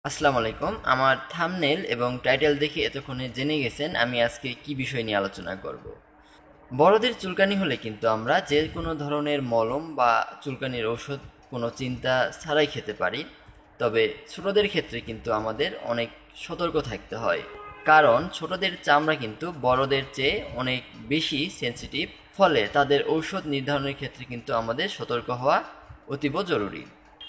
আসসালামু আলাইকুম। আমার থাম্বনেল এবং টাইটেল দেখে এতক্ষণে জেনে গেছেন আমি আজকে কি বিষয় নিয়ে আলোচনা করব। বড়দের চুলকানি হলে কিন্তু আমরা যে কোনো ধরনের মলম বা চুলকানির ওষুধ কোনো চিন্তা ছাড়াই খেতে পারি। তবে ছোটদের ক্ষেত্রে কিন্তু আমাদের অনেক সতর্ক থাকতে হয়, কারণ ছোটদের চামড়া কিন্তু বড়দের চেয়ে অনেক বেশি সেনসিটিভ। ফলে তাদের ঔষধ নির্ধারণের ক্ষেত্রে কিন্তু আমাদের সতর্ক হওয়া অতীব জরুরি।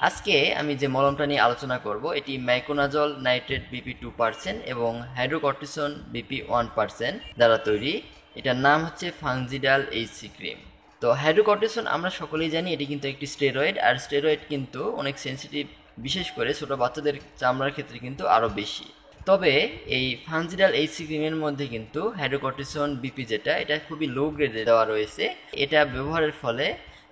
আজকে আমি যে মলমটা নিয়ে আলোচনা করব এটি ম্যাকোনাজল নাইট্রেট বিপি 2% এবং হাইড্রোকর্টিসন বিপি 1% দ্বারা তৈরি। এটার নাম হচ্ছে ফাংজিডাল এইচসি ক্রিম। তো হাইড্রোকর্টিসন আমরা সকলেই জানি এটি কিন্তু একটি স্টেরয়েড, আর স্টেরয়েড কিন্তু অনেক সেনসিটিভ, বিশেষ করে ছোট বাচ্চাদের চামড়ার ক্ষেত্রে কিন্তু আরও বেশি। তবে এই ফানজিডাল এইচসি ক্রিমের মধ্যে কিন্তু হাইড্রোকর্টিসন বিপি যেটা, এটা খুবই লো গ্রেডে দেওয়া রয়েছে। এটা ব্যবহারের ফলে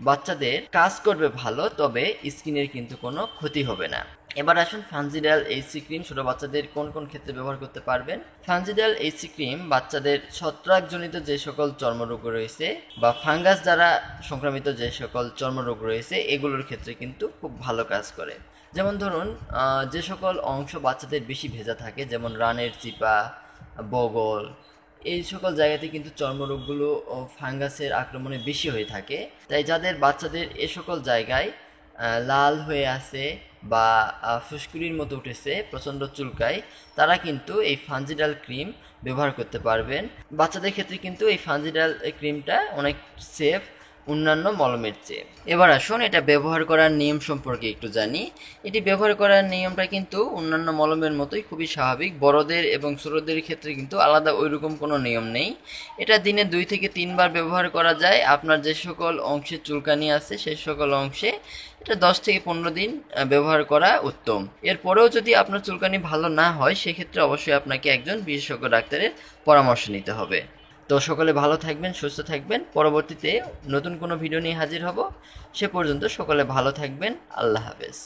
বাচ্চাদের কাজ করবে ভালো, তবে স্কিনের কিন্তু কোনো ক্ষতি হবে না। এবার আসুন ফানজিডাল এইচসি ক্রিম ছোট বাচ্চাদের কোন কোন ক্ষেত্রে ব্যবহার করতে পারবেন। ফানজিডাল এইচসি ক্রিম বাচ্চাদের ছত্রাকজনিত যে সকল চর্মরোগ রয়েছে বা ফাঙ্গাস দ্বারা সংক্রামিত যে সকল চর্মরোগ রয়েছে এগুলোর ক্ষেত্রে কিন্তু খুব ভালো কাজ করে। যেমন ধরুন, যে সকল অংশ বাচ্চাদের বেশি ভেজা থাকে, যেমন রানের চিপা, বগল, এই সকল জায়গাতে কিন্তু চর্মরোগগুলো ও ফাঙ্গাসের আক্রমণে বেশি হয়ে থাকে। তাই যাদের বাচ্চাদের এ সকল জায়গায় লাল হয়ে আছে বা ফুসকুড়ির মতো উঠেছে, প্রচণ্ড চুলকায়, তারা কিন্তু এই ফানজিডাল ক্রিম ব্যবহার করতে পারবেন। বাচ্চাদের ক্ষেত্রে কিন্তু এই ফানজিডাল ক্রিমটা অনেক সেফ অন্যান্য মলমের চেয়ে। এবার আসুন এটা ব্যবহার করার নিয়ম সম্পর্কে একটু জানি। এটি ব্যবহার করার নিয়মটা কিন্তু অন্যান্য মলমের মতোই খুবই স্বাভাবিক। বড়দের এবং ছোটদের ক্ষেত্রে কিন্তু আলাদা ওইরকম কোনো নিয়ম নেই। এটা দিনে 2 থেকে 3 বার ব্যবহার করা যায়। আপনার যে সকল অংশে চুলকানি আছে সেই সকল অংশে এটা 10 থেকে 15 দিন ব্যবহার করা উত্তম। এরপরেও যদি আপনার চুলকানি ভালো না হয়, সেক্ষেত্রে অবশ্যই আপনাকে একজন বিশেষজ্ঞ ডাক্তারের পরামর্শ নিতে হবে। তো সকলে ভালো থাকবেন, সুস্থ থাকবেন। পরবর্তীতে নতুন কোনো ভিডিও নিয়ে হাজির হব। সে পর্যন্ত সকলে ভালো থাকবেন। আল্লাহ হাফেজ।